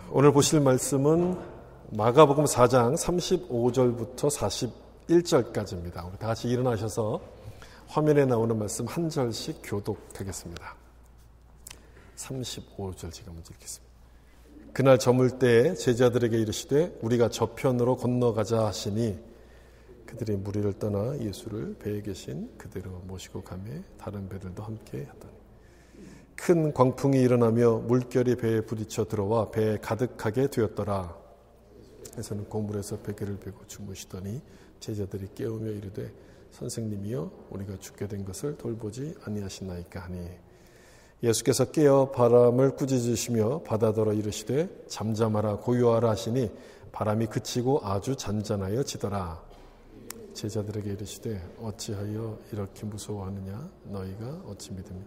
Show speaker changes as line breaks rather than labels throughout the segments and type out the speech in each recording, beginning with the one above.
오늘 보실 말씀은 마가복음 4장 35절부터 41절까지입니다. 우리 다 같이 일어나셔서 화면에 나오는 말씀 한 절씩 교독하겠습니다. 35절 제가 먼저 읽겠습니다. 그날 저물 때에 제자들에게 이르시되 우리가 저편으로 건너가자 하시니 그들이 무리를 떠나 예수를 배에 계신 그대로 모시고 가매 다른 배들도 함께 하더니 큰 광풍이 일어나며 물결이 배에 부딪혀 들어와 배에 가득하게 되었더라. 그래서는 고물에서 베개를 베고 주무시더니 제자들이 깨우며 이르되 선생님이여 우리가 죽게 된 것을 돌보지 아니하시나이까 하니 예수께서 깨어 바람을 꾸짖으시며 바다더러 이르시되 잠잠하라 고요하라 하시니 바람이 그치고 아주 잔잔하여 지더라. 제자들에게 이르시되 어찌하여 이렇게 무서워하느냐 너희가 어찌 믿으며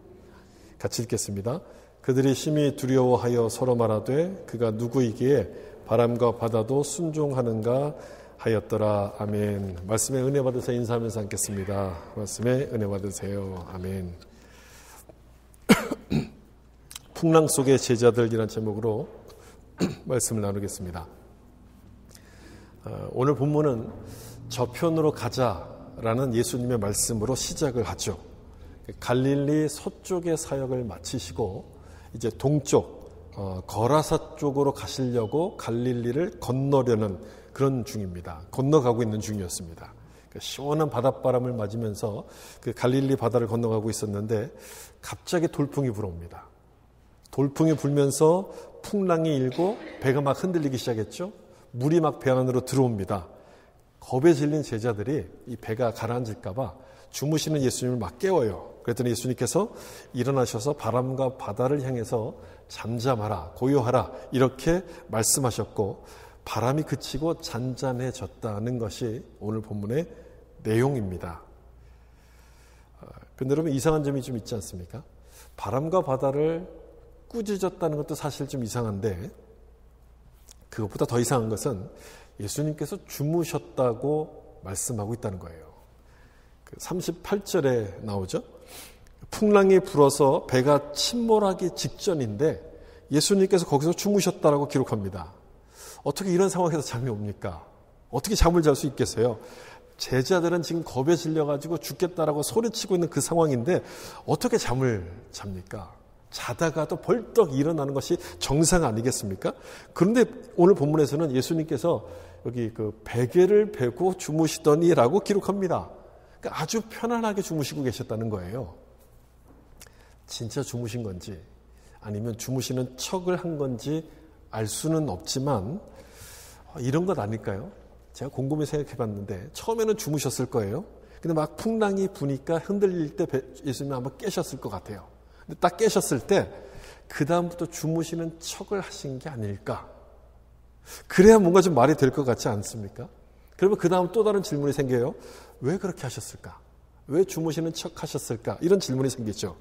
같이 읽겠습니다. 그들이 심히 두려워하여 서로 말하되 그가 누구이기에 바람과 바다도 순종하는가 하였더라. 아멘. 말씀에 은혜 받으세요. 인사하면서 앉겠습니다. 말씀에 은혜 받으세요. 아멘. 풍랑 속의 제자들이라는 제목으로 말씀을 나누겠습니다. 오늘 본문은 저편으로 가자라는 예수님의 말씀으로 시작을 하죠. 갈릴리 서쪽의 사역을 마치시고 이제 동쪽 거라사 쪽으로 가시려고 갈릴리를 건너려는 그런 중입니다. 건너가고 있는 중이었습니다. 시원한 바닷바람을 맞으면서 그 갈릴리 바다를 건너가고 있었는데 갑자기 돌풍이 불어옵니다. 돌풍이 불면서 풍랑이 일고 배가 막 흔들리기 시작했죠. 물이 막 배 안으로 들어옵니다. 겁에 질린 제자들이 이 배가 가라앉을까 봐 주무시는 예수님을 막 깨워요. 그랬더니 예수님께서 일어나셔서 바람과 바다를 향해서 잠잠하라, 고요하라 이렇게 말씀하셨고 바람이 그치고 잔잔해졌다는 것이 오늘 본문의 내용입니다. 그런데 여러분 이상한 점이 좀 있지 않습니까? 바람과 바다를 꾸짖었다는 것도 사실 좀 이상한데 그것보다 더 이상한 것은 예수님께서 주무셨다고 말씀하고 있다는 거예요. 38절에 나오죠. 풍랑이 불어서 배가 침몰하기 직전인데 예수님께서 거기서 주무셨다라고 기록합니다. 어떻게 이런 상황에서 잠이 옵니까? 어떻게 잠을 잘 수 있겠어요? 제자들은 지금 겁에 질려가지고 죽겠다라고 소리치고 있는 그 상황인데 어떻게 잠을 잡니까? 자다가도 벌떡 일어나는 것이 정상 아니겠습니까? 그런데 오늘 본문에서는 예수님께서 여기 그 베개를 베고 주무시더니라고 기록합니다. 그러니까 아주 편안하게 주무시고 계셨다는 거예요. 진짜 주무신 건지 아니면 주무시는 척을 한 건지 알 수는 없지만 이런 것 아닐까요? 제가 곰곰이 생각해 봤는데 처음에는 주무셨을 거예요. 근데 막 풍랑이 부니까 흔들릴 때 예수님이 아마 깨셨을 것 같아요. 근데 딱 깨셨을 때 그 다음부터 주무시는 척을 하신 게 아닐까. 그래야 뭔가 좀 말이 될 것 같지 않습니까? 그러면 그 다음 또 다른 질문이 생겨요. 왜 그렇게 하셨을까? 왜 주무시는 척 하셨을까? 이런 질문이 생기죠.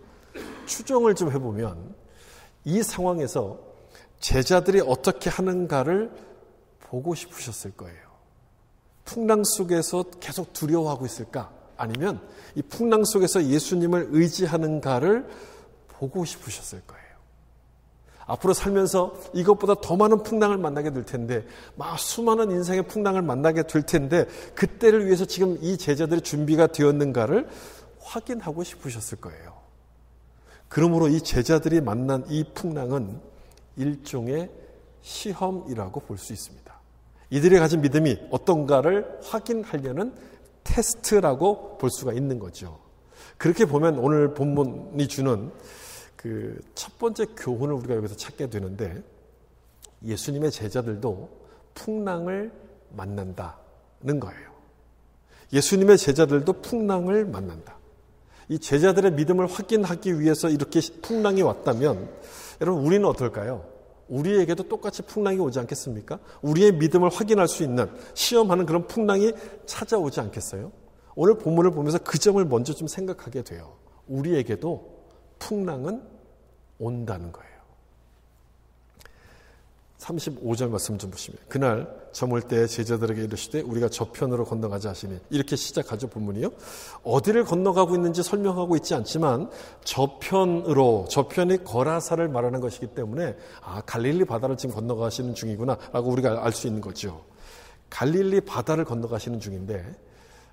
추정을 좀 해보면 이 상황에서 제자들이 어떻게 하는가를 보고 싶으셨을 거예요. 풍랑 속에서 계속 두려워하고 있을까? 아니면 이 풍랑 속에서 예수님을 의지하는가를 보고 싶으셨을 거예요. 앞으로 살면서 이것보다 더 많은 풍랑을 만나게 될 텐데 막 수많은 인생의 풍랑을 만나게 될 텐데 그때를 위해서 지금 이 제자들의 준비가 되었는가를 확인하고 싶으셨을 거예요. 그러므로 이 제자들이 만난 이 풍랑은 일종의 시험이라고 볼 수 있습니다. 이들이 가진 믿음이 어떤가를 확인하려는 테스트라고 볼 수가 있는 거죠. 그렇게 보면 오늘 본문이 주는 그 첫 번째 교훈을 우리가 여기서 찾게 되는데 예수님의 제자들도 풍랑을 만난다는 거예요. 예수님의 제자들도 풍랑을 만난다. 이 제자들의 믿음을 확인하기 위해서 이렇게 풍랑이 왔다면 여러분 우리는 어떨까요? 우리에게도 똑같이 풍랑이 오지 않겠습니까? 우리의 믿음을 확인할 수 있는 시험하는 그런 풍랑이 찾아오지 않겠어요? 오늘 본문을 보면서 그 점을 먼저 좀 생각하게 돼요. 우리에게도 풍랑은 온다는 거예요. 35절 말씀 좀 보시면 그날 저물 때에 제자들에게 이르시되 우리가 저편으로 건너가자 하시니 이렇게 시작하죠. 본문이요. 어디를 건너가고 있는지 설명하고 있지 않지만 저편이 거라사를 말하는 것이기 때문에 갈릴리 바다를 지금 건너가시는 중이구나 라고 우리가 알 수 있는 거죠. 갈릴리 바다를 건너가시는 중인데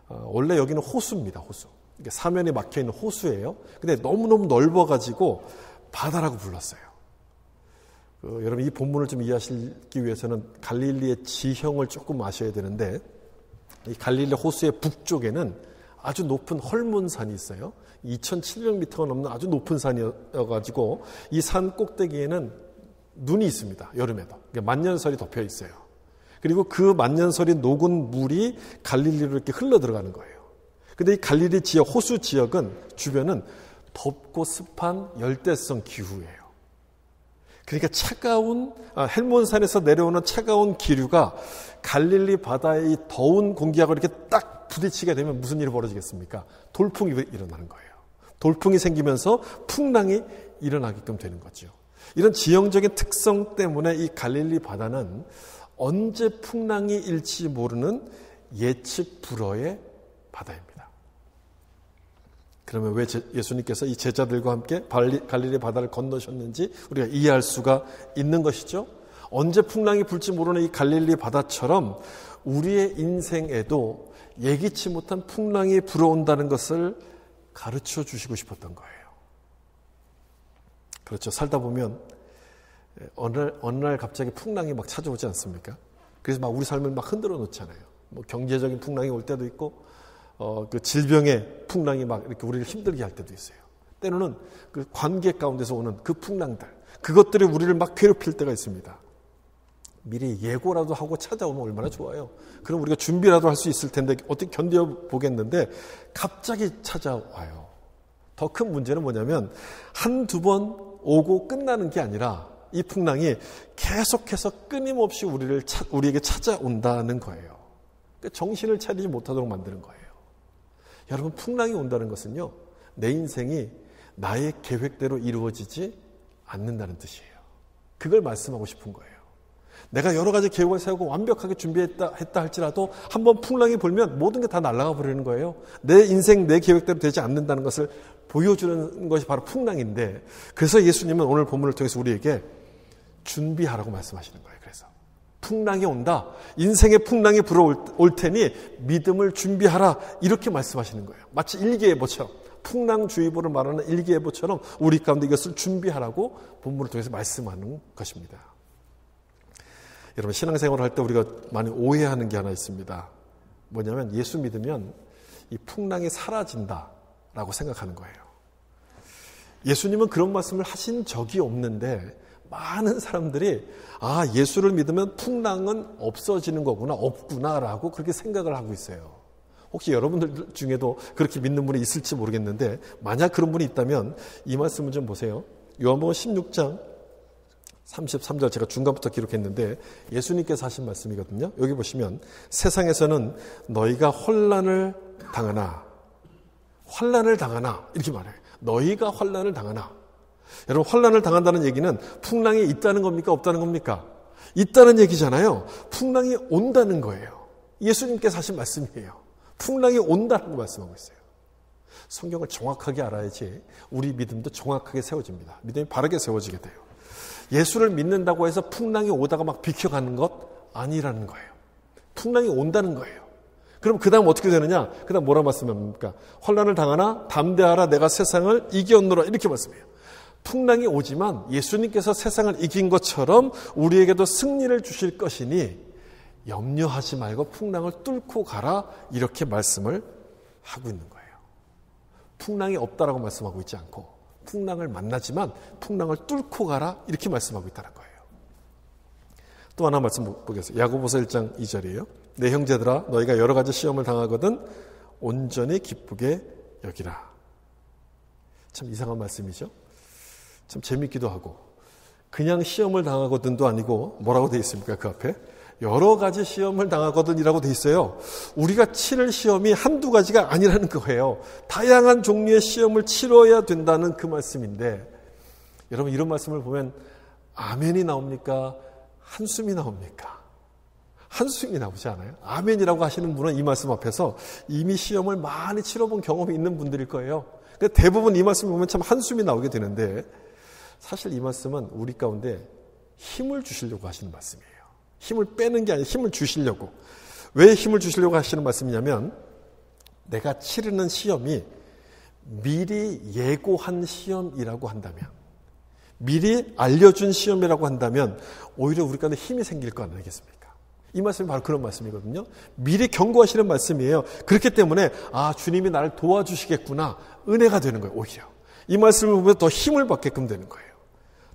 원래 여기는 호수입니다. 호수. 사면이 막혀있는 호수예요. 근데 너무너무 넓어가지고 바다라고 불렀어요. 여러분 이 본문을 좀 이해하시기 위해서는 갈릴리의 지형을 조금 아셔야 되는데 이 갈릴리 호수의 북쪽에는 아주 높은 헐몬산이 있어요. 2,700m가 넘는 아주 높은 산이어가지고 이 산 꼭대기에는 눈이 있습니다. 여름에도. 만년설이 덮여 있어요. 그리고 그 만년설이 녹은 물이 갈릴리로 이렇게 흘러 들어가는 거예요. 근데 이 갈릴리 지역, 호수 지역은 주변은 덥고 습한 열대성 기후예요. 그러니까 차가운 헬몬산에서 내려오는 차가운 기류가 갈릴리 바다의 이 더운 공기하고 이렇게 딱 부딪히게 되면 무슨 일이 벌어지겠습니까? 돌풍이 일어나는 거예요. 돌풍이 생기면서 풍랑이 일어나게끔 되는 거죠. 이런 지형적인 특성 때문에 이 갈릴리 바다는 언제 풍랑이 일지 모르는 예측 불허의 바다입니다. 그러면 왜 예수님께서 이 제자들과 함께 갈릴리 바다를 건너셨는지 우리가 이해할 수가 있는 것이죠. 언제 풍랑이 불지 모르는 이 갈릴리 바다처럼 우리의 인생에도 예기치 못한 풍랑이 불어온다는 것을 가르쳐 주시고 싶었던 거예요. 그렇죠. 살다 보면 어느 날 갑자기 풍랑이 막 찾아오지 않습니까? 그래서 막 우리 삶을 막 흔들어 놓잖아요. 뭐 경제적인 풍랑이 올 때도 있고 그 질병의 풍랑이 막 이렇게 우리를 힘들게 할 때도 있어요. 때로는 그 관계 가운데서 오는 그 풍랑들, 그것들이 우리를 막 괴롭힐 때가 있습니다. 미리 예고라도 하고 찾아오면 얼마나 좋아요. 그럼 우리가 준비라도 할 수 있을 텐데 어떻게 견뎌보겠는데 갑자기 찾아와요. 더 큰 문제는 뭐냐면 한두 번 오고 끝나는 게 아니라 이 풍랑이 계속해서 끊임없이 우리에게 찾아온다는 거예요. 그러니까 정신을 차리지 못하도록 만드는 거예요. 여러분, 풍랑이 온다는 것은요, 내 인생이 나의 계획대로 이루어지지 않는다는 뜻이에요. 그걸 말씀하고 싶은 거예요. 내가 여러 가지 계획을 세우고 완벽하게 준비했다 할지라도 한번 풍랑이 불면 모든 게 다 날아가 버리는 거예요. 내 인생, 내 계획대로 되지 않는다는 것을 보여주는 것이 바로 풍랑인데, 그래서 예수님은 오늘 본문을 통해서 우리에게 준비하라고 말씀하시는 거예요. 그래서 풍랑이 온다. 인생의 풍랑이 불어올 테니 믿음을 준비하라. 이렇게 말씀하시는 거예요. 마치 일기예보처럼, 풍랑주의보를 말하는 일기예보처럼 우리 가운데 이것을 준비하라고 본문을 통해서 말씀하는 것입니다. 여러분, 신앙생활을 할 때 우리가 많이 오해하는 게 하나 있습니다. 뭐냐면 예수 믿으면 이 풍랑이 사라진다라고 생각하는 거예요. 예수님은 그런 말씀을 하신 적이 없는데 많은 사람들이 예수를 믿으면 풍랑은 없어지는 거구나, 없구나라고 그렇게 생각을 하고 있어요. 혹시 여러분들 중에도 그렇게 믿는 분이 있을지 모르겠는데 만약 그런 분이 있다면 이 말씀을 좀 보세요. 요한복음 16장 33절 제가 중간부터 기록했는데 예수님께서 하신 말씀이거든요. 여기 보시면 세상에서는 너희가 환난을 당하나 이렇게 말해요. 너희가 환난을 당하나. 여러분, 환난을 당한다는 얘기는 풍랑이 있다는 겁니까? 없다는 겁니까? 있다는 얘기잖아요. 풍랑이 온다는 거예요. 예수님께서 하신 말씀이에요. 풍랑이 온다라고 말씀하고 있어요. 성경을 정확하게 알아야지 우리 믿음도 정확하게 세워집니다. 믿음이 바르게 세워지게 돼요. 예수를 믿는다고 해서 풍랑이 오다가 막 비켜가는 것 아니라는 거예요. 풍랑이 온다는 거예요. 그럼 그 다음 어떻게 되느냐? 그 다음 뭐라 말씀합니까? 환난을 당하나 담대하라, 내가 세상을 이겼노라, 이렇게 말씀해요. 풍랑이 오지만 예수님께서 세상을 이긴 것처럼 우리에게도 승리를 주실 것이니 염려하지 말고 풍랑을 뚫고 가라, 이렇게 말씀을 하고 있는 거예요. 풍랑이 없다라고 말씀하고 있지 않고 풍랑을 만나지만 풍랑을 뚫고 가라, 이렇게 말씀하고 있다는 거예요. 또 하나 말씀 보겠습니다. 야고보서 1장 2절이에요. 내 형제들아, 너희가 여러 가지 시험을 당하거든 온전히 기쁘게 여기라. 참 이상한 말씀이죠. 참 재밌기도 하고, 그냥 시험을 당하거든도 아니고 뭐라고 되어 있습니까? 그 앞에 여러 가지 시험을 당하거든이라고 되어 있어요. 우리가 치를 시험이 한두 가지가 아니라는 거예요. 다양한 종류의 시험을 치러야 된다는 그 말씀인데, 여러분 이런 말씀을 보면 아멘이 나옵니까? 한숨이 나옵니까? 한숨이 나오지 않아요? 아멘이라고 하시는 분은 이 말씀 앞에서 이미 시험을 많이 치러본 경험이 있는 분들일 거예요. 대부분 이 말씀을 보면 참 한숨이 나오게 되는데, 사실 이 말씀은 우리 가운데 힘을 주시려고 하시는 말씀이에요. 힘을 빼는 게 아니라 힘을 주시려고. 왜 힘을 주시려고 하시는 말씀이냐면, 내가 치르는 시험이 미리 예고한 시험이라고 한다면, 미리 알려준 시험이라고 한다면 오히려 우리 가운데 힘이 생길 거 아니겠습니까? 이 말씀이 바로 그런 말씀이거든요. 미리 경고하시는 말씀이에요. 그렇기 때문에 주님이 나를 도와주시겠구나, 은혜가 되는 거예요. 오히려 이 말씀을 보면 더 힘을 받게끔 되는 거예요.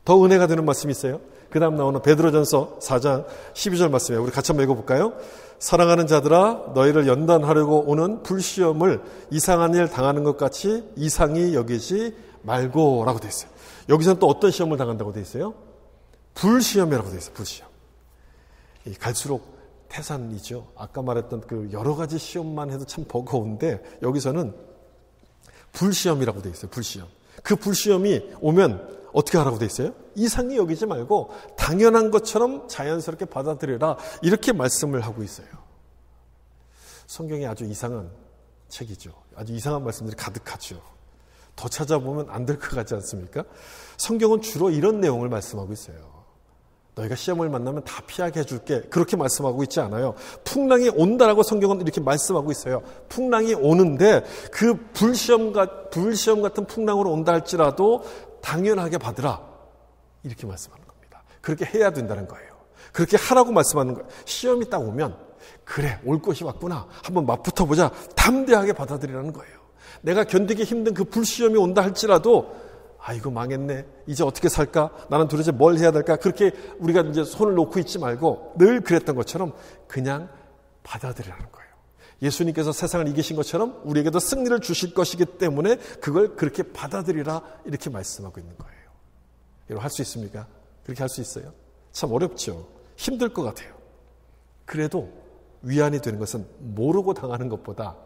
더 은혜가 되는 말씀이 있어요. 그 다음 나오는 베드로전서 4장 12절 말씀이에요. 우리 같이 한번 읽어볼까요? 사랑하는 자들아, 너희를 연단하려고 오는 불시험을 이상한 일 당하는 것 같이 이상히 여기지 말고 라고 되어 있어요. 여기서는 또 어떤 시험을 당한다고 되어 있어요? 불시험이라고 되어 있어요. 불시험. 갈수록 태산이죠. 아까 말했던 그 여러 가지 시험만 해도 참 버거운데, 여기서는 불시험이라고 되어 있어요. 불시험. 그 불시험이 오면 어떻게 하라고 되어 있어요? 이상히 여기지 말고 당연한 것처럼 자연스럽게 받아들여라, 이렇게 말씀을 하고 있어요. 성경이 아주 이상한 책이죠. 아주 이상한 말씀들이 가득하죠. 더 찾아보면 안 될 것 같지 않습니까? 성경은 주로 이런 내용을 말씀하고 있어요. 너희가 시험을 만나면 다 피하게 해줄게, 그렇게 말씀하고 있지 않아요. 풍랑이 온다라고 성경은 이렇게 말씀하고 있어요. 풍랑이 오는데 그 불시험 같은 풍랑으로 온다 할지라도 당연하게 받으라, 이렇게 말씀하는 겁니다. 그렇게 해야 된다는 거예요. 그렇게 하라고 말씀하는 거예요. 시험이 딱 오면 그래, 올 것이 왔구나, 한번 맞붙어보자, 담대하게 받아들이라는 거예요. 내가 견디기 힘든 그 불시험이 온다 할지라도 이거 망했네, 이제 어떻게 살까, 나는 도대체 뭘 해야 될까, 그렇게 우리가 이제 손을 놓고 있지 말고 늘 그랬던 것처럼 그냥 받아들이라는 거예요. 예수님께서 세상을 이기신 것처럼 우리에게도 승리를 주실 것이기 때문에 그걸 그렇게 받아들이라, 이렇게 말씀하고 있는 거예요. 여러분, 할 수 있습니까? 그렇게 할 수 있어요? 참 어렵죠. 힘들 것 같아요. 그래도 위안이 되는 것은 모르고 당하는 것보다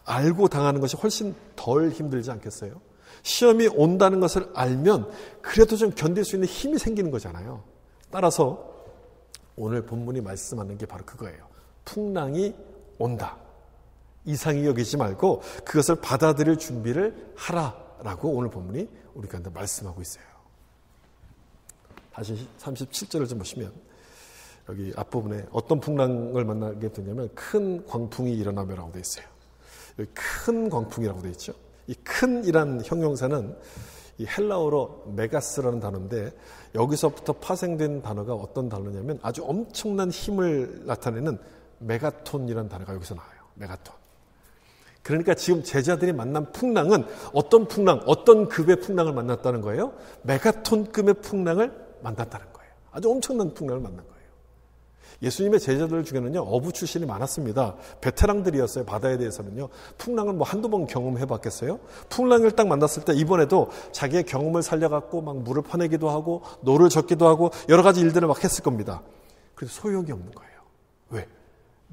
알고 당하는 것이 훨씬 덜 힘들지 않겠어요? 시험이 온다는 것을 알면 그래도 좀 견딜 수 있는 힘이 생기는 거잖아요. 따라서 오늘 본문이 말씀하는 게 바로 그거예요. 풍랑이 온다, 이상히 여기지 말고 그것을 받아들일 준비를 하라라고 오늘 본문이 우리가 말씀하고 있어요. 다시 37절을 좀 보시면, 여기 앞부분에 어떤 풍랑을 만나게 되냐면 큰 광풍이 일어나며라고 되어 있어요. 여기 큰 광풍이라고 되어 있죠. 이 큰이란 형용사는 이 헬라어로 메가스라는 단어인데, 여기서부터 파생된 단어가 어떤 단어냐면 아주 엄청난 힘을 나타내는 메가톤이라는 단어가 여기서 나와요. 메가톤. 그러니까 지금 제자들이 만난 풍랑은 어떤 풍랑, 어떤 급의 풍랑을 만났다는 거예요? 메가톤급의 풍랑을 만났다는 거예요. 아주 엄청난 풍랑을 만난 거예요. 예수님의 제자들 중에는요, 어부 출신이 많았습니다. 베테랑들이었어요. 바다에 대해서는요. 풍랑을 한두 번 경험해 봤겠어요? 풍랑을 딱 만났을 때 이번에도 자기의 경험을 살려갖고 막 물을 퍼내기도 하고 노를 젓기도 하고 여러 가지 일들을 막 했을 겁니다. 그래서 소용이 없는 거예요. 왜?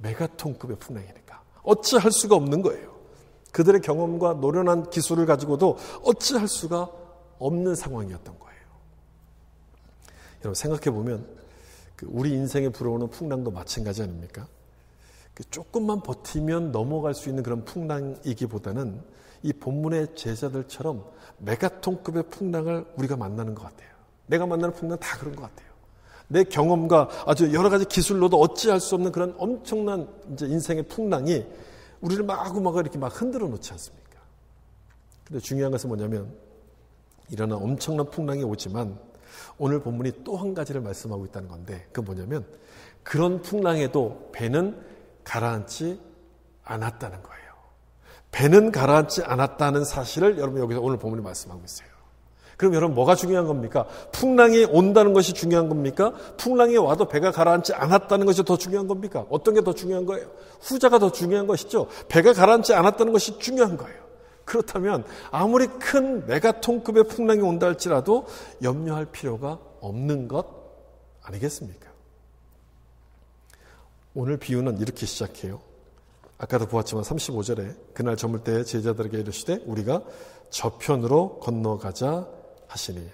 메가톤급의 풍랑이니까. 어찌할 수가 없는 거예요. 그들의 경험과 노련한 기술을 가지고도 어찌할 수가 없는 상황이었던 거예요. 여러분, 생각해보면 우리 인생에 불어오는 풍랑도 마찬가지 아닙니까? 조금만 버티면 넘어갈 수 있는 그런 풍랑이기보다는 이 본문의 제자들처럼 메가톤급의 풍랑을 우리가 만나는 것 같아요. 내가 만나는 풍랑은 다 그런 것 같아요. 내 경험과 아주 여러 가지 기술로도 어찌할 수 없는 그런 엄청난 이제 인생의 풍랑이 우리를 마구마구 이렇게 막 흔들어 놓지 않습니까? 근데 중요한 것은 뭐냐면, 이러한 엄청난 풍랑이 오지만 오늘 본문이 또 한 가지를 말씀하고 있다는 건데, 그건 뭐냐면 그런 풍랑에도 배는 가라앉지 않았다는 거예요. 배는 가라앉지 않았다는 사실을 여러분 여기서 오늘 본문이 말씀하고 있어요. 그럼 여러분, 뭐가 중요한 겁니까? 풍랑이 온다는 것이 중요한 겁니까? 풍랑이 와도 배가 가라앉지 않았다는 것이 더 중요한 겁니까? 어떤 게 더 중요한 거예요? 후자가 더 중요한 것이죠. 배가 가라앉지 않았다는 것이 중요한 거예요. 그렇다면 아무리 큰 메가톤급의 풍랑이 온다 할지라도 염려할 필요가 없는 것 아니겠습니까? 오늘 비유는 이렇게 시작해요. 아까도 보았지만 35절에 그날 저물 때에 제자들에게 이르시되 우리가 저편으로 건너가자 하시니,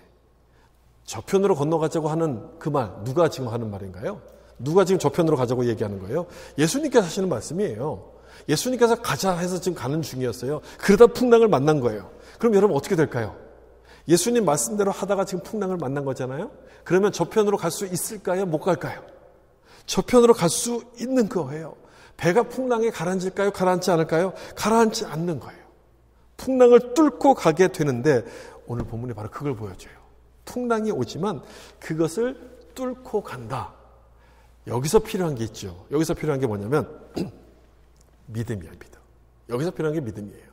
저편으로 건너가자고 하는 그 말, 누가 지금 하는 말인가요? 누가 지금 저편으로 가자고 얘기하는 거예요? 예수님께서 하시는 말씀이에요. 예수님께서 가자 해서 지금 가는 중이었어요. 그러다 풍랑을 만난 거예요. 그럼 여러분 어떻게 될까요? 예수님 말씀대로 하다가 지금 풍랑을 만난 거잖아요. 그러면 저편으로 갈 수 있을까요? 못 갈까요? 저편으로 갈 수 있는 거예요. 배가 풍랑에 가라앉을까요? 가라앉지 않을까요? 가라앉지 않는 거예요. 풍랑을 뚫고 가게 되는데 오늘 본문이 바로 그걸 보여줘요. 풍랑이 오지만 그것을 뚫고 간다. 여기서 필요한 게 있죠. 여기서 필요한 게 뭐냐면 믿음이야, 믿음. 여기서 필요한 게 믿음이에요.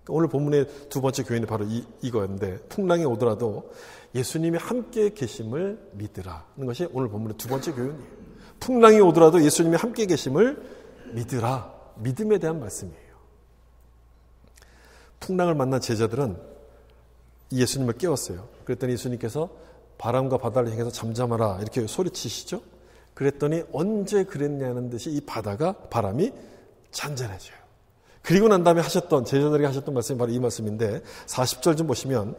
그러니까 오늘 본문의 두 번째 교훈이 바로 이거였는데 풍랑이 오더라도 예수님이 함께 계심을 믿으라는 것이 오늘 본문의 두 번째 교훈이에요. 풍랑이 오더라도 예수님이 함께 계심을 믿으라. 믿음에 대한 말씀이에요. 풍랑을 만난 제자들은 예수님을 깨웠어요. 그랬더니 예수님께서 바람과 바다를 향해서 잠잠하라 이렇게 소리치시죠. 그랬더니 언제 그랬냐는 듯이 이 바람이 잔잔해져요. 그리고 난 다음에 제자들에게 하셨던 말씀이 바로 이 말씀인데 40절 좀 보시면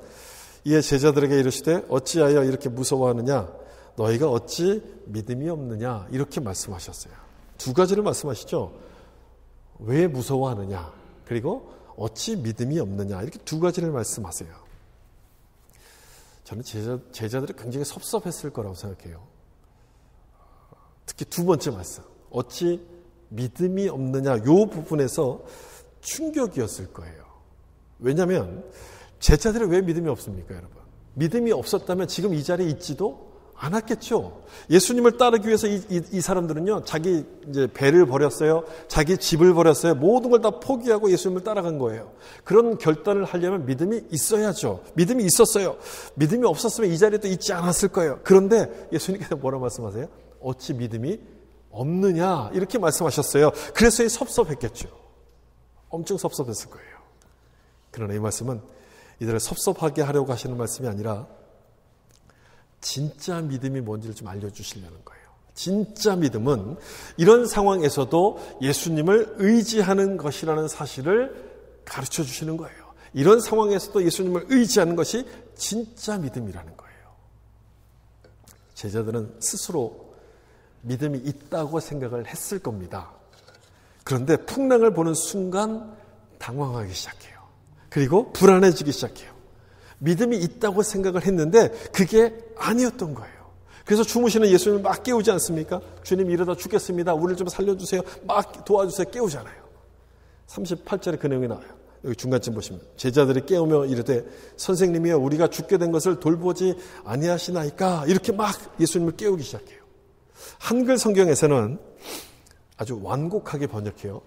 이에 제자들에게 이르시되 어찌하여 이렇게 무서워하느냐 너희가 어찌 믿음이 없느냐 이렇게 말씀하셨어요. 두 가지를 말씀하시죠. 왜 무서워하느냐 그리고 어찌 믿음이 없느냐 이렇게 두 가지를 말씀하세요. 저는 제자들이 굉장히 섭섭했을 거라고 생각해요. 특히 두 번째 말씀 어찌 믿음이 없느냐 이 부분에서 충격이었을 거예요. 왜냐하면 제자들이 왜 믿음이 없습니까, 여러분? 믿음이 없었다면 지금 이 자리에 있지도 않았겠죠. 예수님을 따르기 위해서 이 사람들은요, 자기 이제 배를 버렸어요, 자기 집을 버렸어요, 모든 걸 다 포기하고 예수님을 따라간 거예요. 그런 결단을 하려면 믿음이 있어야죠. 믿음이 있었어요. 믿음이 없었으면 이 자리에 또 있지 않았을 거예요. 그런데 예수님께서 뭐라고 말씀하세요? 어찌 믿음이 없느냐 이렇게 말씀하셨어요. 그래서 섭섭했겠죠. 엄청 섭섭했을 거예요. 그러나 이 말씀은 이들을 섭섭하게 하려고 하시는 말씀이 아니라 진짜 믿음이 뭔지를 좀 알려주시려는 거예요. 진짜 믿음은 이런 상황에서도 예수님을 의지하는 것이라는 사실을 가르쳐 주시는 거예요. 이런 상황에서도 예수님을 의지하는 것이 진짜 믿음이라는 거예요. 제자들은 스스로 믿음이 있다고 생각을 했을 겁니다. 그런데 풍랑을 보는 순간 당황하기 시작해요. 그리고 불안해지기 시작해요. 믿음이 있다고 생각을 했는데 그게 아니었던 거예요. 그래서 주무시는 예수님을 막 깨우지 않습니까? 주님 이러다 죽겠습니다. 우리를 좀 살려주세요. 막 도와주세요. 깨우잖아요. 38절에 그 내용이 나와요. 여기 중간쯤 보시면 제자들이 깨우며 이르되 선생님이여 우리가 죽게 된 것을 돌보지 아니하시나이까 이렇게 막 예수님을 깨우기 시작해요. 한글 성경에서는 아주 완곡하게 번역해요.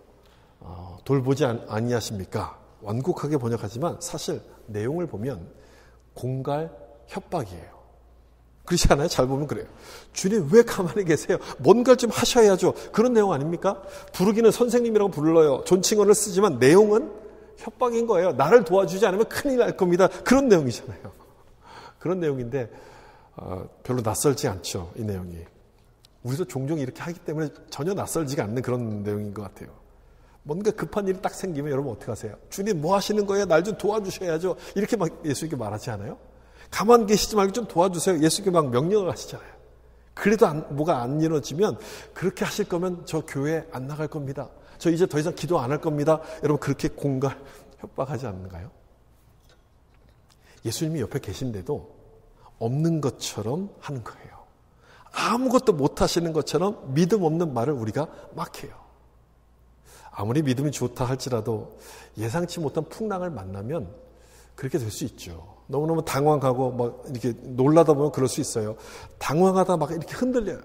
돌보지 아니하십니까? 완곡하게 번역하지만 사실 내용을 보면 공갈 협박이에요. 그렇지 않아요? 잘 보면 그래요. 주님 왜 가만히 계세요? 뭔가를 좀 하셔야죠. 그런 내용 아닙니까? 부르기는 선생님이라고 불러요. 존칭어를 쓰지만 내용은 협박인 거예요. 나를 도와주지 않으면 큰일 날 겁니다. 그런 내용이잖아요. 그런 내용인데 별로 낯설지 않죠. 이 내용이. 우리도 종종 이렇게 하기 때문에 전혀 낯설지가 않는 그런 내용인 것 같아요. 뭔가 급한 일이 딱 생기면 여러분 어떻게 하세요? 주님 뭐 하시는 거예요? 날 좀 도와주셔야죠. 이렇게 막 예수님께 말하지 않아요? 가만 계시지 말고 좀 도와주세요. 예수님께 막 명령을 하시잖아요. 그래도 뭐가 안 이루어지면 그렇게 하실 거면 저 교회 안 나갈 겁니다. 저 이제 더 이상 기도 안 할 겁니다. 여러분 그렇게 공갈 협박하지 않는가요? 예수님이 옆에 계신데도 없는 것처럼 하는 거예요. 아무것도 못 하시는 것처럼 믿음 없는 말을 우리가 막 해요. 아무리 믿음이 좋다 할지라도 예상치 못한 풍랑을 만나면 그렇게 될 수 있죠. 너무너무 당황하고 막 이렇게 놀라다 보면 그럴 수 있어요. 당황하다 막 이렇게 흔들려요.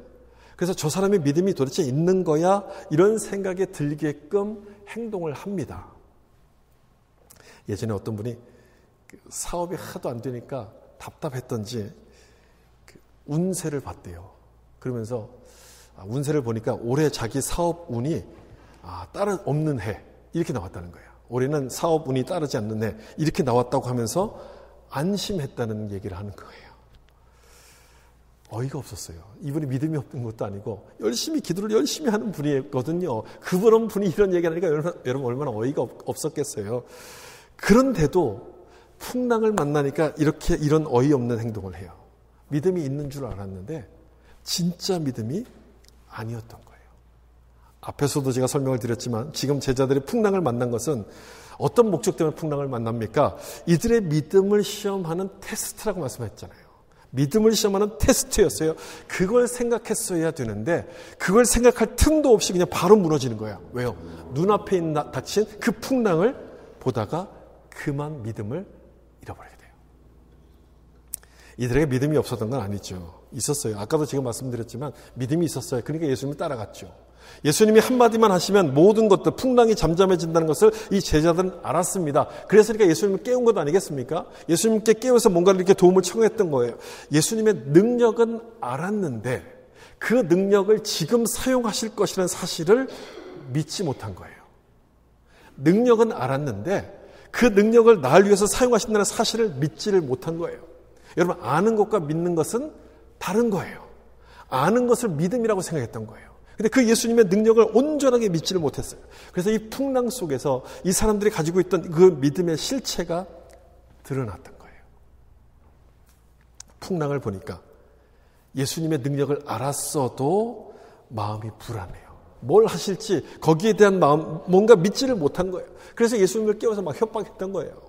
그래서 저 사람의 믿음이 도대체 있는 거야? 이런 생각이 들게끔 행동을 합니다. 예전에 어떤 분이 사업이 하도 안 되니까 답답했던지 운세를 봤대요. 그러면서 운세를 보니까 올해 자기 사업 운이 없는 해 이렇게 나왔다는 거예요. 올해는 사업 운이 따르지 않는 해 이렇게 나왔다고 하면서 안심했다는 얘기를 하는 거예요. 어이가 없었어요. 이분이 믿음이 없는 것도 아니고 열심히 기도를 열심히 하는 분이거든요. 그런 분이 이런 얘기를 하니까 여러분 얼마나 어이가 없었겠어요. 그런데도 풍랑을 만나니까 이런 어이없는 행동을 해요. 믿음이 있는 줄 알았는데 진짜 믿음이 아니었던 거예요. 앞에서도 제가 설명을 드렸지만 지금 제자들이 풍랑을 만난 것은 어떤 목적 때문에 풍랑을 만납니까? 이들의 믿음을 시험하는 테스트라고 말씀했잖아요. 믿음을 시험하는 테스트였어요. 그걸 생각했어야 되는데 그걸 생각할 틈도 없이 그냥 바로 무너지는 거야. 왜요? 눈앞에 닥친 그 풍랑을 보다가 그만 믿음을 잃어버리게 돼요. 이들에게 믿음이 없었던 건 아니죠. 있었어요. 아까도 제가 말씀드렸지만 믿음이 있었어요. 그러니까 예수님을 따라갔죠. 예수님이 한마디만 하시면 모든 것들, 풍랑이 잠잠해진다는 것을 이 제자들은 알았습니다. 그래서 그러니까 예수님을 깨운 것 아니겠습니까? 예수님께 깨워서 뭔가를 이렇게 도움을 청했던 거예요. 예수님의 능력은 알았는데 그 능력을 지금 사용하실 것이라는 사실을 믿지 못한 거예요. 능력은 알았는데 그 능력을 날 위해서 사용하신다는 사실을 믿지를 못한 거예요. 여러분, 아는 것과 믿는 것은 다른 거예요. 아는 것을 믿음이라고 생각했던 거예요. 근데 그 예수님의 능력을 온전하게 믿지를 못했어요. 그래서 이 풍랑 속에서 이 사람들이 가지고 있던 그 믿음의 실체가 드러났던 거예요. 풍랑을 보니까 예수님의 능력을 알았어도 마음이 불안해요. 뭘 하실지 거기에 대한 마음, 뭔가 믿지를 못한 거예요. 그래서 예수님을 깨워서 막 협박했던 거예요.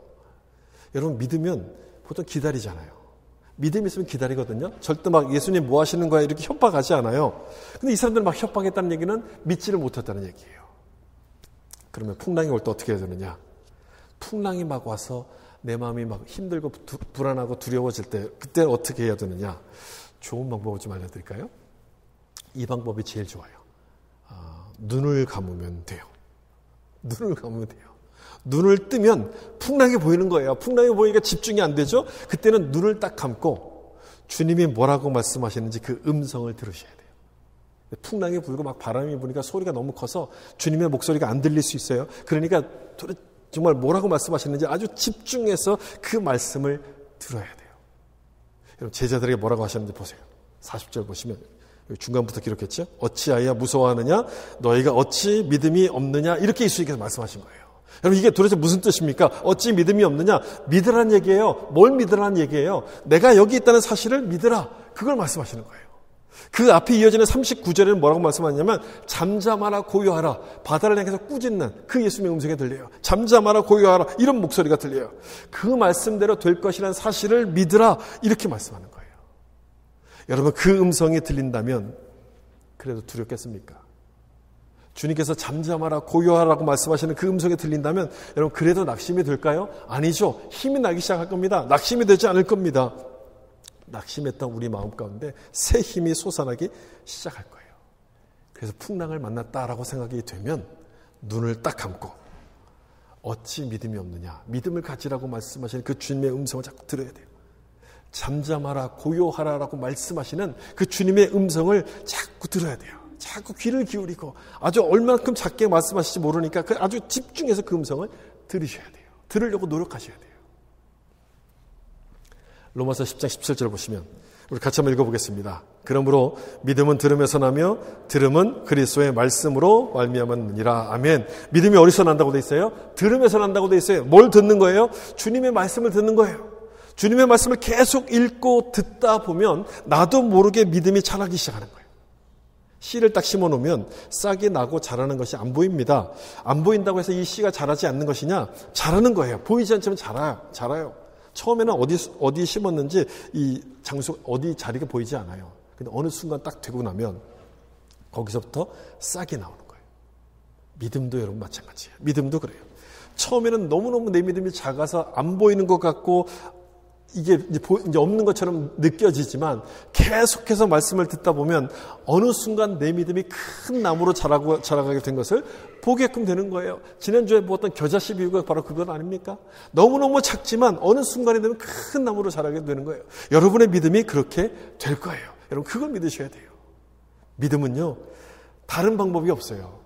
여러분, 믿으면 보통 기다리잖아요. 믿음이 있으면 기다리거든요. 절대 막 예수님 뭐 하시는 거야 이렇게 협박하지 않아요. 근데 이 사람들은 막 협박했다는 얘기는 믿지를 못했다는 얘기예요. 그러면 풍랑이 올 때 어떻게 해야 되느냐? 풍랑이 막 와서 내 마음이 막 힘들고 불안하고 두려워질 때 그때 어떻게 해야 되느냐? 좋은 방법을 좀 알려드릴까요? 이 방법이 제일 좋아요. 눈을 감으면 돼요. 눈을 감으면 돼요. 눈을 뜨면 풍랑이 보이는 거예요. 풍랑이 보이니까 집중이 안 되죠? 그때는 눈을 딱 감고 주님이 뭐라고 말씀하시는지 그 음성을 들으셔야 돼요. 풍랑이 불고 막 바람이 부니까 소리가 너무 커서 주님의 목소리가 안 들릴 수 있어요. 그러니까 정말 뭐라고 말씀하시는지 아주 집중해서 그 말씀을 들어야 돼요. 여러분, 제자들에게 뭐라고 하셨는지 보세요. 40절 보시면 중간부터 기록했죠. 어찌하여 무서워하느냐? 너희가 어찌 믿음이 없느냐? 이렇게 예수님께서 말씀하신 거예요. 여러분, 이게 도대체 무슨 뜻입니까? 어찌 믿음이 없느냐? 믿으라는 얘기예요. 뭘 믿으라는 얘기예요? 내가 여기 있다는 사실을 믿으라. 그걸 말씀하시는 거예요. 그 앞에 이어지는 39절에는 뭐라고 말씀하냐면 잠잠하라 고요하라. 바다를 향해서 꾸짖는 그 예수님의 음성이 들려요. 잠잠하라 고요하라. 이런 목소리가 들려요. 그 말씀대로 될 것이라는 사실을 믿으라. 이렇게 말씀하는 거예요. 여러분, 그 음성이 들린다면 그래도 두렵겠습니까? 주님께서 잠잠하라 고요하라고 말씀하시는 그 음성이 들린다면 여러분, 그래도 낙심이 될까요? 아니죠. 힘이 나기 시작할 겁니다. 낙심이 되지 않을 겁니다. 낙심했던 우리 마음 가운데 새 힘이 솟아나기 시작할 거예요. 그래서 풍랑을 만났다라고 생각이 되면 눈을 딱 감고 어찌 믿음이 없느냐, 믿음을 가지라고 말씀하시는 그 주님의 음성을 자꾸 들어야 돼요. 잠잠하라 고요하라라고 말씀하시는 그 주님의 음성을 자꾸 들어야 돼요. 자꾸 귀를 기울이고 아주 얼만큼 작게 말씀하실지 모르니까 아주 집중해서 그 음성을 들으셔야 돼요. 들으려고 노력하셔야 돼요. 로마서 10장 17절 보시면 우리 같이 한번 읽어보겠습니다. 그러므로 믿음은 들음에서 나며 들음은 그리스도의 말씀으로 말미암았느니라. 아멘. 믿음이 어디서 난다고 돼 있어요? 들음에서 난다고 돼 있어요. 뭘 듣는 거예요? 주님의 말씀을 듣는 거예요. 주님의 말씀을 계속 읽고 듣다 보면 나도 모르게 믿음이 자라기 시작하는 거예요. 씨를 딱 심어놓으면 싹이 나고 자라는 것이 안 보입니다. 안 보인다고 해서 이 씨가 자라지 않는 것이냐? 자라는 거예요. 보이지 않지만 자라요. 처음에는 어디 심었는지 이 장소 어디 자리가 보이지 않아요. 근데 어느 순간 딱 되고 나면 거기서부터 싹이 나오는 거예요. 믿음도 여러분 마찬가지예요. 믿음도 그래요. 처음에는 너무너무 내 믿음이 작아서 안 보이는 것 같고 이게 이제 없는 것처럼 느껴지지만 계속해서 말씀을 듣다 보면 어느 순간 내 믿음이 큰 나무로 자라가게 된 것을 보게끔 되는 거예요. 지난주에 보았던 겨자씨 비유가 바로 그건 아닙니까? 너무너무 작지만 어느 순간이 되면 큰 나무로 자라게 되는 거예요. 여러분의 믿음이 그렇게 될 거예요. 여러분, 그걸 믿으셔야 돼요. 믿음은요, 다른 방법이 없어요.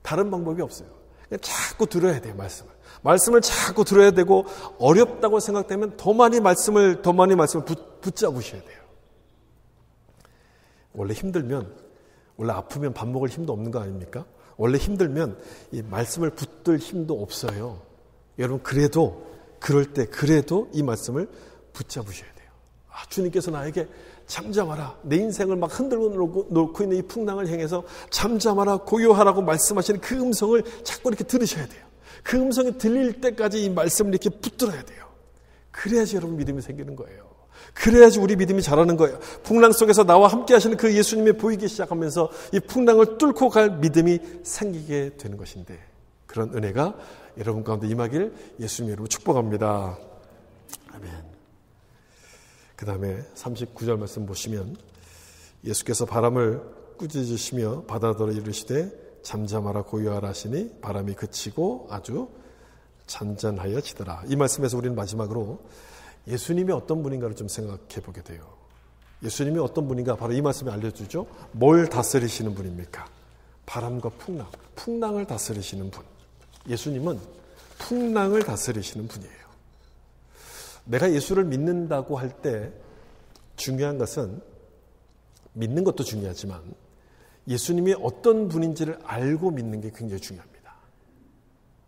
다른 방법이 없어요. 그냥 자꾸 들어야 돼요, 말씀을 자꾸 들어야 되고 어렵다고 생각되면 더 많이 말씀을 붙잡으셔야 돼요. 원래 힘들면, 원래 아프면 밥 먹을 힘도 없는 거 아닙니까? 원래 힘들면 이 말씀을 붙들 힘도 없어요. 여러분, 그래도 그럴 때 그래도 이 말씀을 붙잡으셔야 돼요. 주님께서 나에게 잠잠하라. 내 인생을 막 흔들고 놓고 있는 이 풍랑을 향해서 잠잠하라, 고요하라고 말씀하시는 그 음성을 자꾸 이렇게 들으셔야 돼요. 그 음성이 들릴 때까지 이 말씀을 이렇게 붙들어야 돼요. 그래야지 여러분 믿음이 생기는 거예요. 그래야지 우리 믿음이 자라는 거예요. 풍랑 속에서 나와 함께 하시는 그 예수님이 보이기 시작하면서 이 풍랑을 뚫고 갈 믿음이 생기게 되는 것인데, 그런 은혜가 여러분 가운데 임하길 예수님의 이름으로 축복합니다. 아멘. 그 다음에 39절 말씀 보시면 예수께서 바람을 꾸짖으시며 바다더러 이르시되 잠잠하라 고요하라 하시니 바람이 그치고 아주 잔잔하여지더라. 이 말씀에서 우리는 마지막으로 예수님이 어떤 분인가를 좀 생각해 보게 돼요. 예수님이 어떤 분인가 바로 이 말씀이 알려주죠. 뭘 다스리시는 분입니까? 바람과 풍랑, 풍랑을 다스리시는 분. 예수님은 풍랑을 다스리시는 분이에요. 내가 예수를 믿는다고 할 때 중요한 것은 믿는 것도 중요하지만 예수님이 어떤 분인지를 알고 믿는 게 굉장히 중요합니다.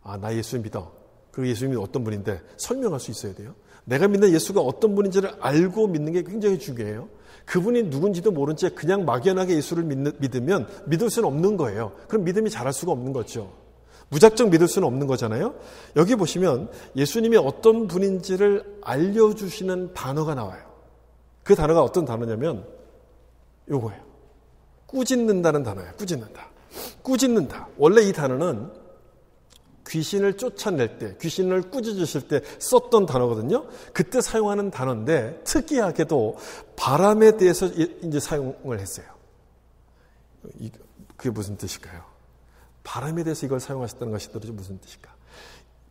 아, 나 예수 믿어. 그리고 예수님이 어떤 분인데 설명할 수 있어야 돼요. 내가 믿는 예수가 어떤 분인지를 알고 믿는 게 굉장히 중요해요. 그분이 누군지도 모른 채 그냥 막연하게 예수를 믿으면 믿을 수는 없는 거예요. 그럼 믿음이 자랄 수가 없는 거죠. 무작정 믿을 수는 없는 거잖아요. 여기 보시면 예수님이 어떤 분인지를 알려주시는 단어가 나와요. 그 단어가 어떤 단어냐면 요거예요. 꾸짖는다는 단어예요. 꾸짖는다. 꾸짖는다. 원래 이 단어는 귀신을 쫓아낼 때, 귀신을 꾸짖으실 때 썼던 단어거든요. 그때 사용하는 단어인데 특이하게도 바람에 대해서 이제 사용을 했어요. 그게 무슨 뜻일까요? 바람에 대해서 이걸 사용하셨다는 것이 도대체 무슨 뜻일까?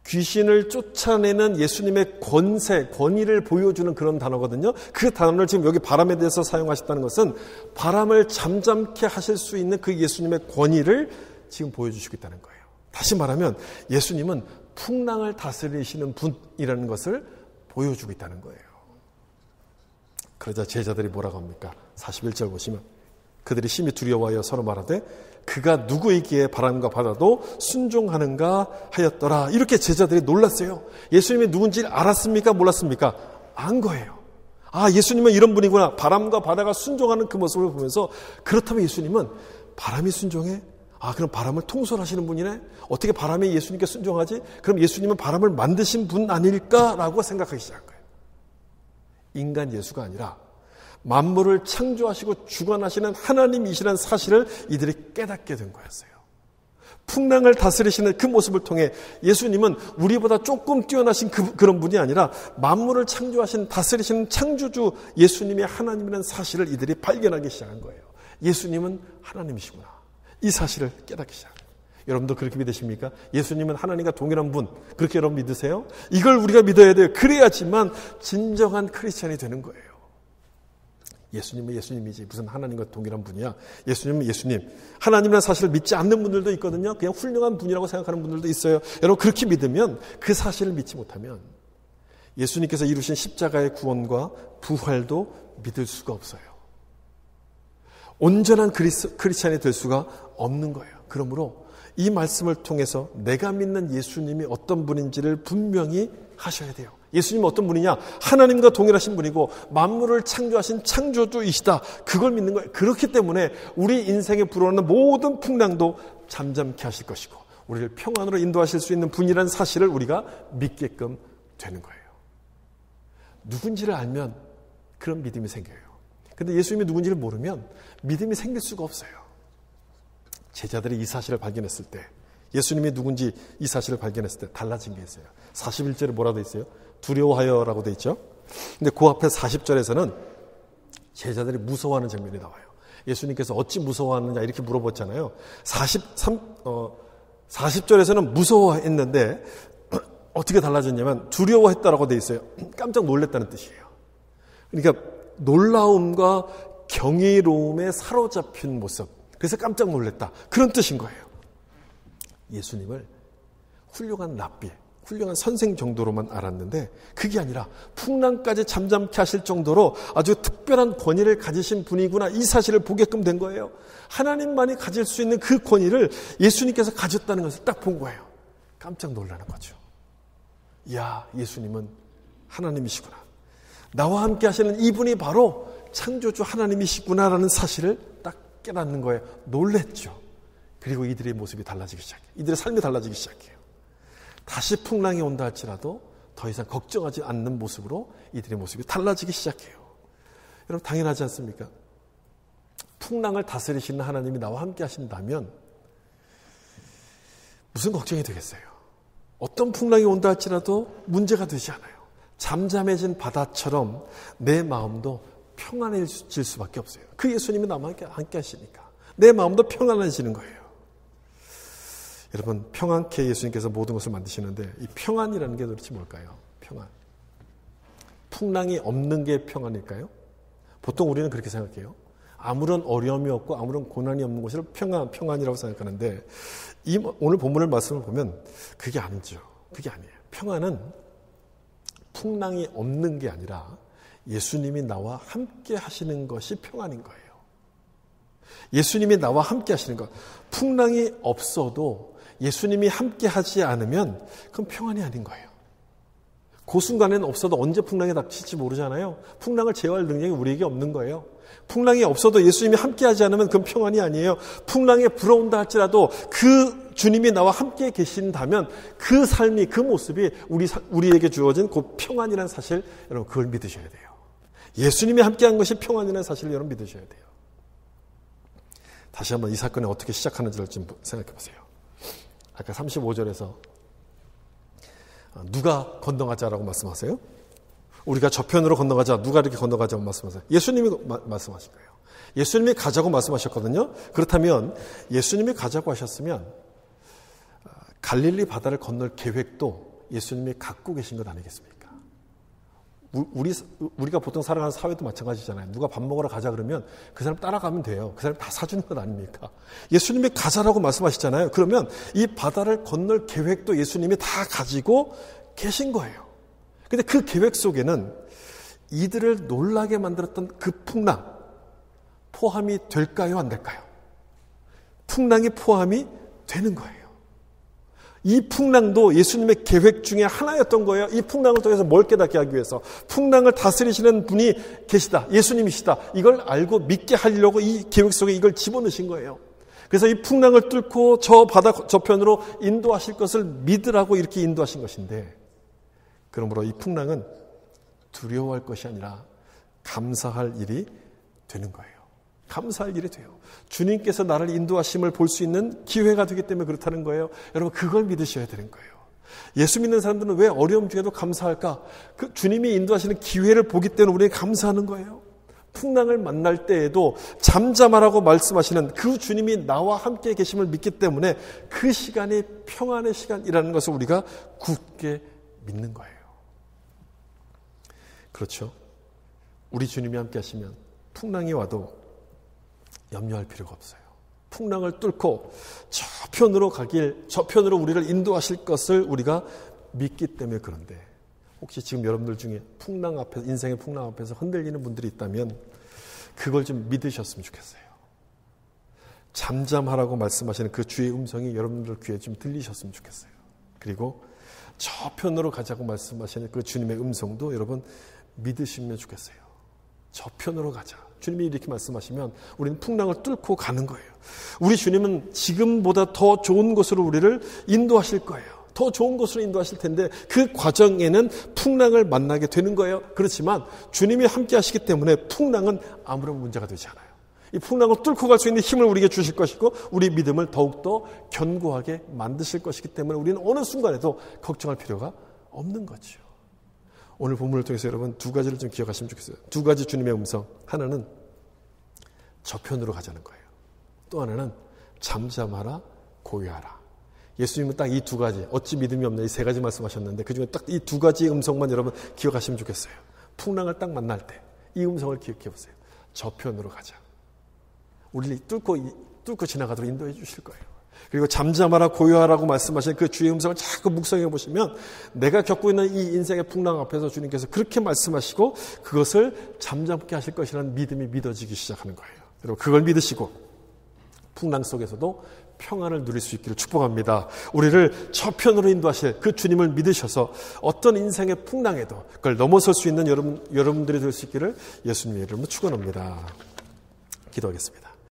귀신을 쫓아내는 예수님의 권세, 권위를 보여주는 그런 단어거든요. 그 단어를 지금 여기 바람에 대해서 사용하셨다는 것은 바람을 잠잠케 하실 수 있는 그 예수님의 권위를 지금 보여주시고 있다는 거예요. 다시 말하면 예수님은 풍랑을 다스리시는 분이라는 것을 보여주고 있다는 거예요. 그러자 제자들이 뭐라고 합니까? 41절 보시면 그들이 심히 두려워하여 서로 말하되 그가 누구이기에 바람과 바다도 순종하는가 하였더라. 이렇게 제자들이 놀랐어요. 예수님이 누군지 알았습니까? 몰랐습니까? 안 거예요. 아, 예수님은 이런 분이구나. 바람과 바다가 순종하는 그 모습을 보면서 그렇다면 예수님은 바람이 순종해? 아, 그럼 바람을 통솔하시는 분이네? 어떻게 바람이 예수님께 순종하지? 그럼 예수님은 바람을 만드신 분 아닐까라고 생각하기 시작한 거예요. 인간 예수가 아니라 만물을 창조하시고 주관하시는 하나님이시라는 사실을 이들이 깨닫게 된 거였어요. 풍랑을 다스리시는 그 모습을 통해 예수님은 우리보다 조금 뛰어나신 그런 분이 아니라 만물을 창조하신 다스리시는 창조주 예수님이 하나님이라는 사실을 이들이 발견하기 시작한 거예요. 예수님은 하나님이시구나. 이 사실을 깨닫기 시작합니다. 여러분도 그렇게 믿으십니까? 예수님은 하나님과 동일한 분. 그렇게 여러분 믿으세요? 이걸 우리가 믿어야 돼요. 그래야지만 진정한 크리스찬이 되는 거예요. 예수님은 예수님이지 무슨 하나님과 동일한 분이야. 예수님은 예수님. 하나님이라는 사실을 믿지 않는 분들도 있거든요. 그냥 훌륭한 분이라고 생각하는 분들도 있어요. 여러분 그렇게 믿으면 그 사실을 믿지 못하면 예수님께서 이루신 십자가의 구원과 부활도 믿을 수가 없어요. 온전한 크리스찬이 될 수가 없는 거예요. 그러므로 이 말씀을 통해서 내가 믿는 예수님이 어떤 분인지를 분명히 하셔야 돼요. 예수님은 어떤 분이냐? 하나님과 동일하신 분이고 만물을 창조하신 창조주이시다. 그걸 믿는 거예요. 그렇기 때문에 우리 인생에 불어오는 모든 풍랑도 잠잠케 하실 것이고 우리를 평안으로 인도하실 수 있는 분이라는 사실을 우리가 믿게끔 되는 거예요. 누군지를 알면 그런 믿음이 생겨요. 근데 예수님이 누군지를 모르면 믿음이 생길 수가 없어요. 제자들이 이 사실을 발견했을 때, 예수님이 누군지 이 사실을 발견했을 때 달라진 게 있어요. 41절에 뭐라고 돼 있어요? 두려워하여라고 돼 있죠. 근데 그 앞에 40절에서는 제자들이 무서워하는 장면이 나와요. 예수님께서 어찌 무서워하느냐 이렇게 물어봤잖아요. 40절에서는 무서워했는데 어떻게 달라졌냐면 두려워했다라고 돼 있어요. 깜짝 놀랐다는 뜻이에요. 그러니까 놀라움과 경이로움에 사로잡힌 모습. 그래서 깜짝 놀랐다. 그런 뜻인 거예요. 예수님을 훌륭한 랍비, 훌륭한 선생 정도로만 알았는데 그게 아니라 풍랑까지 잠잠케 하실 정도로 아주 특별한 권위를 가지신 분이구나. 이 사실을 보게끔 된 거예요. 하나님만이 가질 수 있는 그 권위를 예수님께서 가졌다는 것을 딱 본 거예요. 깜짝 놀라는 거죠. 이야, 예수님은 하나님이시구나. 나와 함께 하시는 이분이 바로 창조주 하나님이시구나라는 사실을 딱 깨닫는 거예요. 놀랬죠. 그리고 이들의 모습이 달라지기 시작해요. 이들의 삶이 달라지기 시작해요. 다시 풍랑이 온다 할지라도 더 이상 걱정하지 않는 모습으로 이들의 모습이 달라지기 시작해요. 여러분 당연하지 않습니까? 풍랑을 다스리시는 하나님이 나와 함께 하신다면 무슨 걱정이 되겠어요? 어떤 풍랑이 온다 할지라도 문제가 되지 않아요. 잠잠해진 바다처럼 내 마음도 평안해질 수밖에 없어요. 그 예수님이 나와 함께 하시니까 내 마음도 평안해지는 거예요. 여러분 평안케 예수님께서 모든 것을 만드시는데 이 평안이라는 게 도대체 뭘까요? 평안. 풍랑이 없는 게 평안일까요? 보통 우리는 그렇게 생각해요. 아무런 어려움이 없고 아무런 고난이 없는 것을 평안이라고 생각하는데 오늘 본문의 말씀을 보면 그게 아니죠. 그게 아니에요. 평안은 풍랑이 없는 게 아니라 예수님이 나와 함께 하시는 것이 평안인 거예요. 예수님이 나와 함께 하시는 것. 풍랑이 없어도 예수님이 함께 하지 않으면 그건 평안이 아닌 거예요. 그 순간에는 없어도 언제 풍랑이 닥칠지 모르잖아요. 풍랑을 제어할 능력이 우리에게 없는 거예요. 풍랑이 없어도 예수님이 함께 하지 않으면 그건 평안이 아니에요. 풍랑에 불어온다 할지라도 그 주님이 나와 함께 계신다면 그 삶이, 그 모습이 우리에게 주어진 그 평안이라는 사실, 여러분 그걸 믿으셔야 돼요. 예수님이 함께한 것이 평안이라는 사실을 여러분 믿으셔야 돼요. 다시 한번 이 사건이 어떻게 시작하는지를 좀 생각해 보세요. 아까 35절에서 누가 건너가자라고 말씀하세요? 우리가 저편으로 건너가자. 누가 이렇게 건너가자고 말씀하세요? 예수님이 말씀하신 거예요. 예수님이 가자고 말씀하셨거든요. 그렇다면 예수님이 가자고 하셨으면 갈릴리 바다를 건널 계획도 예수님이 갖고 계신 것 아니겠습니까? 우리가 보통 살아가는 사회도 마찬가지잖아요. 누가 밥 먹으러 가자 그러면 그 사람 따라가면 돼요. 그 사람 다 사주는 것 아닙니까? 예수님이 가자라고 말씀하시잖아요. 그러면 이 바다를 건널 계획도 예수님이 다 가지고 계신 거예요. 근데 그 계획 속에는 이들을 놀라게 만들었던 그 풍랑 포함이 될까요? 안 될까요? 풍랑이 포함이 되는 거예요. 이 풍랑도 예수님의 계획 중에 하나였던 거예요. 이 풍랑을 통해서 뭘 깨닫게 하기 위해서 풍랑을 다스리시는 분이 계시다. 예수님이시다. 이걸 알고 믿게 하려고 이 계획 속에 이걸 집어넣으신 거예요. 그래서 이 풍랑을 뚫고 저 바다 저편으로 인도하실 것을 믿으라고 이렇게 인도하신 것인데, 그러므로 이 풍랑은 두려워할 것이 아니라 감사할 일이 되는 거예요. 감사할 일이 돼요. 주님께서 나를 인도하심을 볼 수 있는 기회가 되기 때문에 그렇다는 거예요. 여러분 그걸 믿으셔야 되는 거예요. 예수 믿는 사람들은 왜 어려움 중에도 감사할까? 그 주님이 인도하시는 기회를 보기 때문에 우리에게 감사하는 거예요. 풍랑을 만날 때에도 잠잠하라고 말씀하시는 그 주님이 나와 함께 계심을 믿기 때문에 그 시간이 평안의 시간이라는 것을 우리가 굳게 믿는 거예요. 그렇죠? 우리 주님이 함께 하시면 풍랑이 와도 염려할 필요가 없어요. 풍랑을 뚫고 저편으로 우리를 인도하실 것을 우리가 믿기 때문에. 그런데 혹시 지금 여러분들 중에 풍랑 앞에서, 인생의 풍랑 앞에서 흔들리는 분들이 있다면 그걸 좀 믿으셨으면 좋겠어요. 잠잠하라고 말씀하시는 그 주의 음성이 여러분들 귀에 좀 들리셨으면 좋겠어요. 그리고 저편으로 가자고 말씀하시는 그 주님의 음성도 여러분 믿으시면 좋겠어요. 저편으로 가자. 주님이 이렇게 말씀하시면 우리는 풍랑을 뚫고 가는 거예요. 우리 주님은 지금보다 더 좋은 곳으로 우리를 인도하실 거예요. 더 좋은 곳으로 인도하실 텐데 그 과정에는 풍랑을 만나게 되는 거예요. 그렇지만 주님이 함께 하시기 때문에 풍랑은 아무런 문제가 되지 않아요. 이 풍랑을 뚫고 갈 수 있는 힘을 우리에게 주실 것이고 우리 믿음을 더욱더 견고하게 만드실 것이기 때문에 우리는 어느 순간에도 걱정할 필요가 없는 거죠. 오늘 본문을 통해서 여러분 두 가지를 좀 기억하시면 좋겠어요. 두 가지 주님의 음성. 하나는 저편으로 가자는 거예요. 또 하나는 잠잠하라, 고요하라. 예수님은 딱 이 두 가지, 어찌 믿음이 없냐 이 세 가지 말씀하셨는데 그중에 딱 이 두 가지의 음성만 여러분 기억하시면 좋겠어요. 풍랑을 딱 만날 때 이 음성을 기억해 보세요. 저편으로 가자. 우리를 뚫고 지나가도록 인도해 주실 거예요. 그리고 잠잠하라 고요하라고 말씀하신 그 주의 음성을 자꾸 묵상해 보시면 내가 겪고 있는 이 인생의 풍랑 앞에서 주님께서 그렇게 말씀하시고 그것을 잠잠케 하실 것이라는 믿음이 믿어지기 시작하는 거예요. 여러분 그걸 믿으시고 풍랑 속에서도 평안을 누릴 수 있기를 축복합니다. 우리를 저편으로 인도하실 그 주님을 믿으셔서 어떤 인생의 풍랑에도 그걸 넘어설 수 있는 여러분들이 될 수 있기를 예수님의 이름으로 축원합니다. 기도하겠습니다.